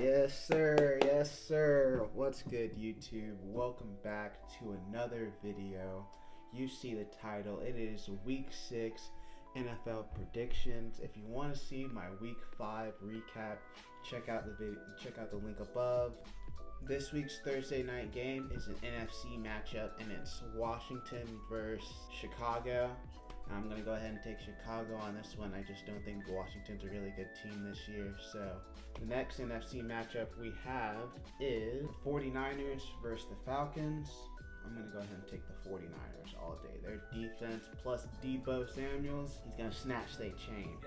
Yes, sir. Yes, sir. What's good, YouTube? Welcome back to another video. You see the title. It is Week 6 NFL predictions. If you want to see my Week 5 recap, check out the video. Check out the link above. This week's Thursday night game is an NFC matchup, and it's Washington versus Chicago. I'm going to go ahead and take Chicago on this one. I just don't think Washington's a really good team this year. So the next NFC matchup we have is 49ers versus the Falcons. I'm going to go ahead and take the 49ers all day. Their defense plus Debo Samuels, he's going to snatch their chain.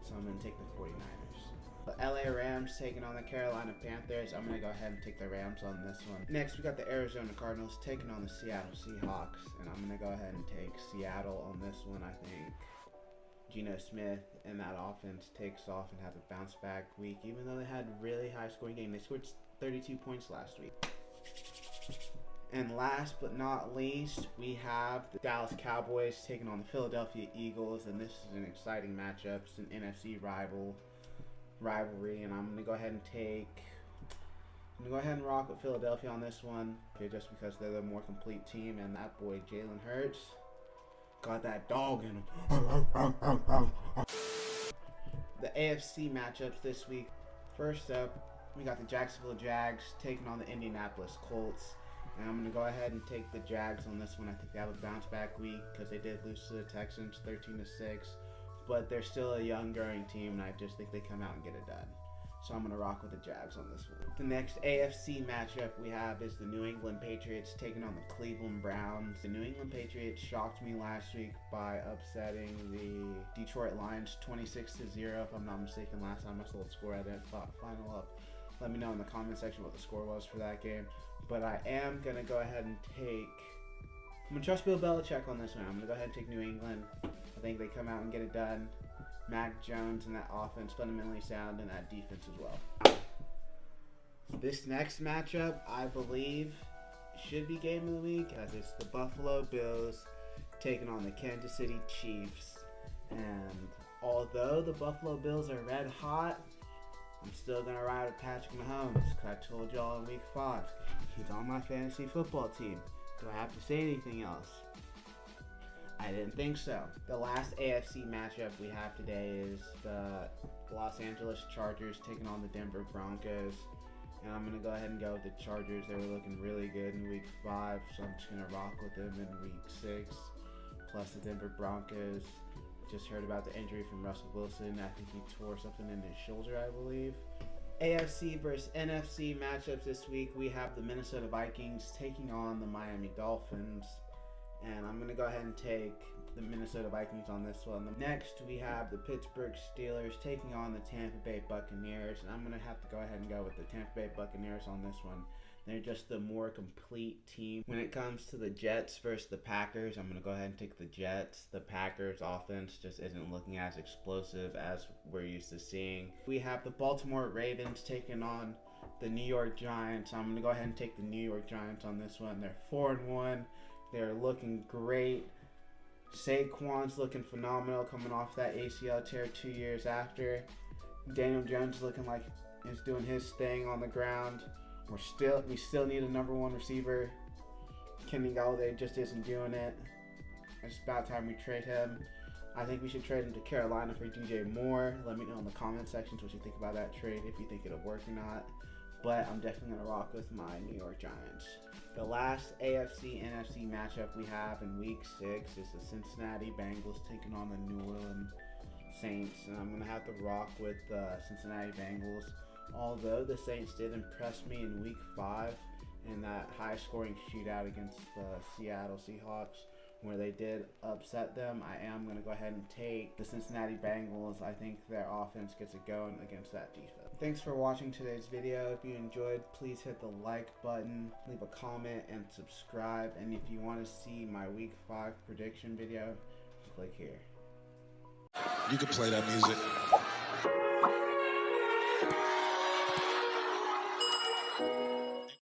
So I'm going to take the 49ers. The LA Rams taking on the Carolina Panthers. I'm going to go ahead and take the Rams on this one. Next, we got the Arizona Cardinals taking on the Seattle Seahawks. And I'm going to go ahead and take Seattle on this one. I think Geno Smith and that offense takes off and has a bounce back week. Even though they had a really high scoring game. They scored 32 points last week. And last but not least, we have the Dallas Cowboys taking on the Philadelphia Eagles. And this is an exciting matchup. It's an NFC rivalry, and I'm gonna go ahead and rock with Philadelphia on this one, just because they're the more complete team, and that boy Jalen Hurts got that dog in him. The AFC matchups this week. First up, we got the Jacksonville Jags taking on the Indianapolis Colts, and I'm gonna go ahead and take the Jags on this one. I think they have a bounce back week because they did lose to the Texans 13-6. But they're still a young, growing team, and I just think they come out and get it done. So I'm going to rock with the Jags on this one. The next AFC matchup we have is the New England Patriots taking on the Cleveland Browns. The New England Patriots shocked me last week by upsetting the Detroit Lions 26-0, if I'm not mistaken. Last time I saw the score, I didn't final up. Let me know in the comment section what the score was for that game. But I am going to go ahead and I'm going to trust Bill Belichick on this one. I'm going to go ahead and take New England. I think they come out and get it done. Mac Jones and that offense fundamentally sound, and that defense as well. This next matchup, I believe, should be game of the week, as it's the Buffalo Bills taking on the Kansas City Chiefs. And although the Buffalo Bills are red hot, I'm still going to ride with Patrick Mahomes, because I told y'all in week 5, he's on my fantasy football team. Do I have to say anything else? I didn't think so. The last AFC matchup we have today is the Los Angeles Chargers taking on the Denver Broncos. And I'm going to go ahead and go with the Chargers. They were looking really good in week 5, so I'm just going to rock with them in week 6. Plus the Denver Broncos. Just heard about the injury from Russell Wilson. I think he tore something in his shoulder, I believe. AFC versus NFC matchups this week. We have the Minnesota Vikings taking on the Miami Dolphins. And I'm going to go ahead and take the Minnesota Vikings on this one. Next, we have the Pittsburgh Steelers taking on the Tampa Bay Buccaneers. And I'm going to have to go ahead and go with the Tampa Bay Buccaneers on this one. They're just the more complete team. When it comes to the Jets versus the Packers, I'm going to go ahead and take the Jets. The Packers offense just isn't looking as explosive as we're used to seeing. We have the Baltimore Ravens taking on the New York Giants. I'm going to go ahead and take the New York Giants on this one. They're 4-1. They're looking great. Saquon's looking phenomenal, coming off that ACL tear 2 years after. Daniel Jones looking like he's doing his thing on the ground. We still need a number 1 receiver. Kenny Galladay just isn't doing it. It's about time we trade him. I think we should trade him to Carolina for DJ Moore. Let me know in the comment sections what you think about that trade, if you think it'll work or not. But I'm definitely going to rock with my New York Giants. The last AFC-NFC matchup we have in Week 6 is the Cincinnati Bengals taking on the New Orleans Saints. And I'm going to have to rock with the Cincinnati Bengals. Although the Saints did impress me in Week 5 in that high-scoring shootout against the Seattle Seahawks, where they did upset them, I am going to go ahead and take the Cincinnati Bengals. I think their offense gets it going against that defense. Thanks for watching today's video. If you enjoyed, please hit the like button, leave a comment, and subscribe. And if you want to see my Week 5 prediction video, click here. You can play that music.